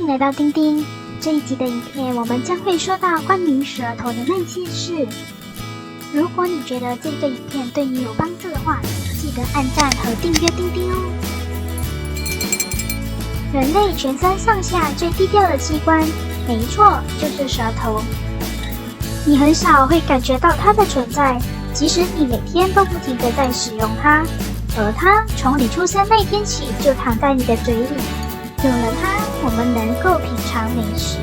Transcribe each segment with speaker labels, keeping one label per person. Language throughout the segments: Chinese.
Speaker 1: 迎来到丁丁。这一集的影片，我们将会说到关于舌头的那些事。如果你觉得这个影片对你有帮助的话，记得按赞和订阅丁丁哦。人类全身上下最低调的器官，没错，就是舌头。你很少会感觉到它的存在，即使你每天都不停地在使用它，而它从你出生那天起就躺在你的嘴里。有了它，我们能够品尝美食，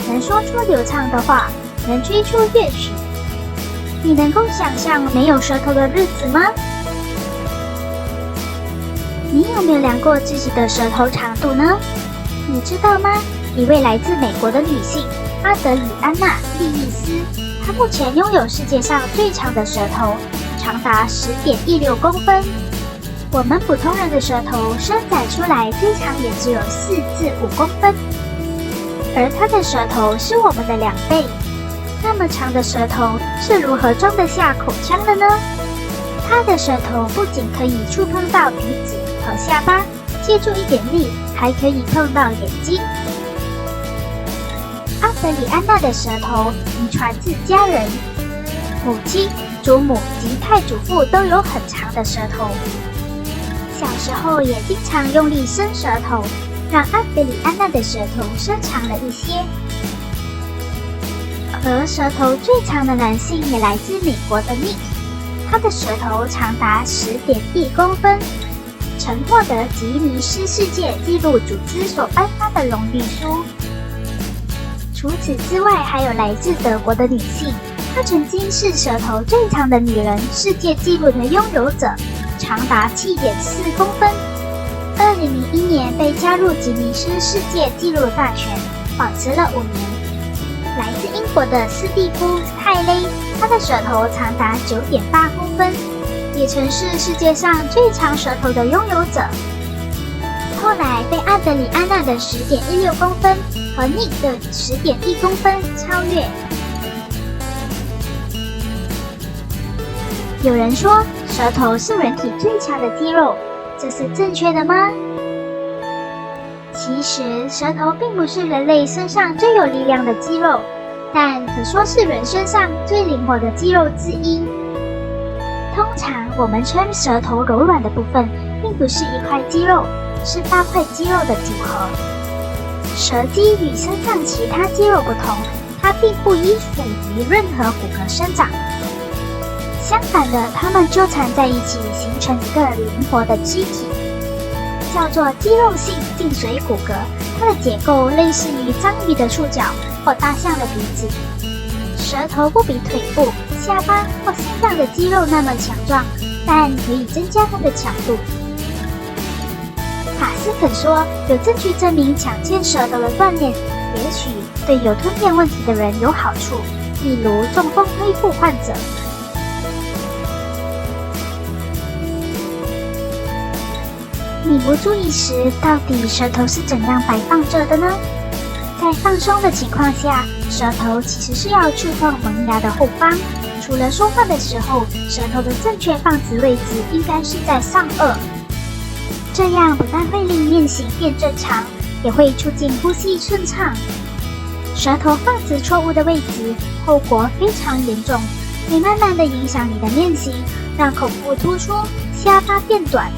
Speaker 1: 能说出流畅的话，能追出乐曲。你能够想象没有舌头的日子吗？你有没有量过自己的舌头长度呢？你知道吗？一位来自美国的女性阿德里安娜·利易斯，她目前拥有世界上最长的舌头，长达10.16公分。我们普通人的舌头伸展出来最长也只有4至5公分，而她的舌头是我们的2倍。那么长的舌头是如何装得下口腔的呢？她的舌头不仅可以触碰到鼻子和下巴，借助一点力还可以碰到眼睛。阿德里安娜的舌头遗传自家人，母亲、祖母及太祖父都有很长的舌头。小时候也经常用力伸舌头，让阿德里安娜的舌头伸长了一些。而舌头最长的男性也来自美国的 Nick， 他的舌头长达10.1公分，曾获得吉尼斯世界纪录组织所颁发的荣誉书。除此之外，还有来自德国的女性，她曾经是舌头最长的女人世界纪录的拥有者，长达7.4公分。2001年被加入吉尼斯世界纪录大全，保持了5年。来自英国的斯蒂夫·泰勒，他的舌头长达9.8公分，也曾是世界上最长舌头的拥有者。后来被阿德里安娜的10.16公分和尼克的10.1公分超越。有人说，舌头是人体最强的肌肉，这是正确的吗？其实，舌头并不是人类身上最有力量的肌肉，但可说是人身上最灵活的肌肉之一。通常，我们称舌头柔软的部分，并不是一块肌肉，是8块肌肉的组合。舌肌与身上其他肌肉不同，它并不依附于任何骨骼生长。相反的，它们纠缠在一起，形成一个灵活的肢体，叫做肌肉性颈髓骨骼。它的结构类似于章鱼的触角或大象的鼻子。舌头不比腿部、下巴或心脏的肌肉那么强壮，但可以增加它的强度。卡斯肯说，有证据证明强健舌头的锻炼，也许对有吞咽问题的人有好处，例如中风恢复患者。你不注意时，到底舌头是怎样摆放着的呢？在放松的情况下，舌头其实是要触碰门牙的后方。除了说话的时候，舌头的正确放置位置应该是在上颚。这样不但会令面型变正常，也会促进呼吸顺畅。舌头放置错误的位置，后果非常严重，会慢慢的影响你的面型，让口部突出，下巴变短。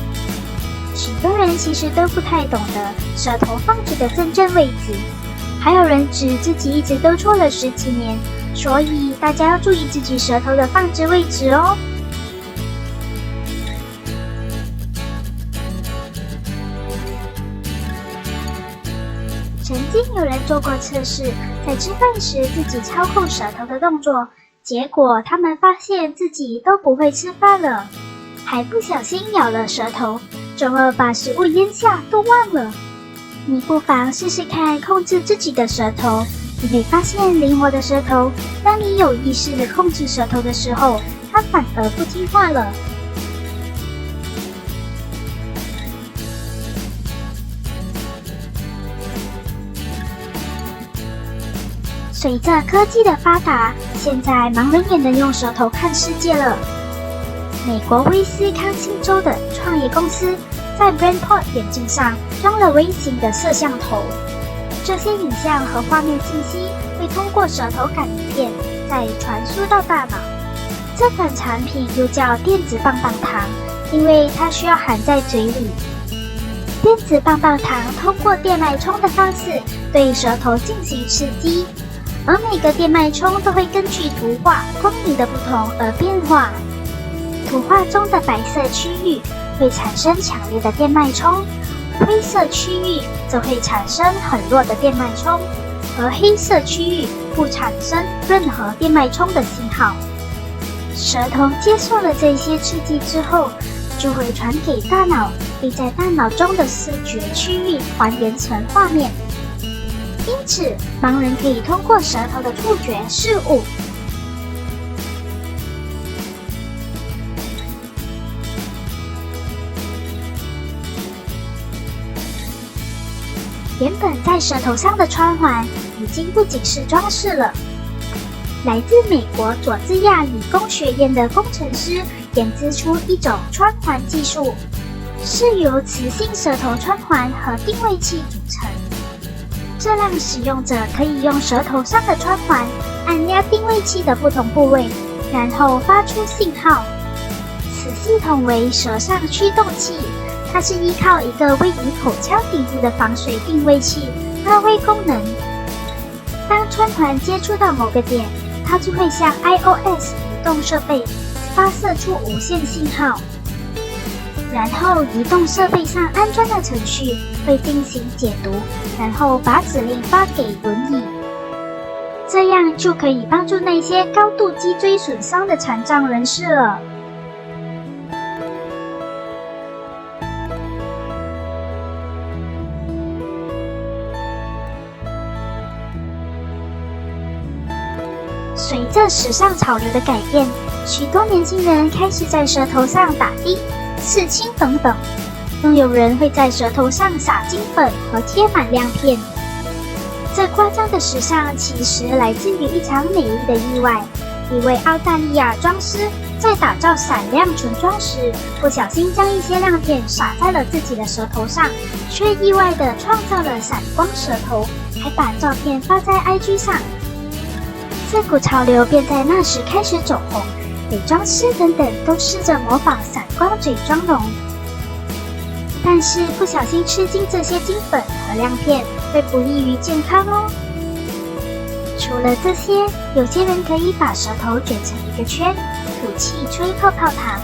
Speaker 1: 许多人其实都不太懂得舌头放置的真正位置，还有人指自己一直都错了10几年，所以大家要注意自己舌头的放置位置哦。曾经有人做过测试，在吃饭时自己操控舌头的动作，结果他们发现自己都不会吃饭了，还不小心咬了舌头，从而把食物咽下都忘了。你不妨试试看控制自己的舌头，你会发现灵活的舌头，当你有意识地控制舌头的时候，它反而不听话了。随着科技的发达，现在盲人也能用舌头看世界了。美国威斯康星州的创业公司在 BrainPort 眼镜上装了微型的摄像头，这些影像和画面信息会通过舌头感应片再传输到大脑。这款产品又叫电子棒棒糖，因为它需要含在嘴里。电子棒棒糖通过电脉冲的方式对舌头进行刺激，而每个电脉冲都会根据图画光影的不同而变化。图画中的白色区域会产生强烈的电脉冲，灰色区域则会产生很弱的电脉冲，而黑色区域不产生任何电脉冲的信号。舌头接受了这些刺激之后，就会传给大脑，并在大脑中的视觉区域还原成画面。因此，盲人可以通过舌头的触觉事物。原本在舌头上的穿环已经不仅是装饰了。来自美国佐治亚理工学院的工程师研制出一种穿环技术，是由磁性舌头穿环和定位器组成。这让使用者可以用舌头上的穿环按压定位器的不同部位，然后发出信号。此系统为舌上驱动器，它是依靠一个位于口腔底部的防水定位器发挥功能。当穿环接触到某个点，它就会向 iOS 移动设备发射出无线信号，然后移动设备上安装的程序会进行解读，然后把指令发给轮椅。这样就可以帮助那些高度脊椎损伤的残障人士了。随着时尚潮流的改变，许多年轻人开始在舌头上打钉、刺青等等，更有人会在舌头上撒金粉和贴满亮片。这夸张的时尚其实来自于一场美丽的意外。一位澳大利亚装饰在打造闪亮唇妆时，不小心将一些亮片撒在了自己的舌头上，却意外地创造了闪光舌头，还把照片发在 IG 上。这股潮流便在那时开始走红，美妆师等等都试着模仿闪光嘴妆容。但是不小心吃进这些金粉和亮片，会不利于健康哦。除了这些，有些人可以把舌头卷成一个圈，吐气吹泡泡糖。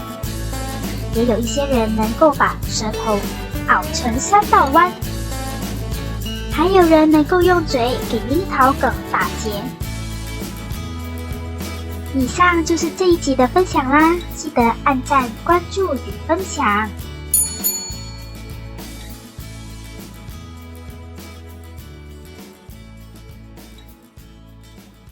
Speaker 1: 也有一些人能够把舌头拗成3道弯。还有人能够用嘴给樱桃梗打结。以上就是这一集的分享啦，记得按赞、关注与分享。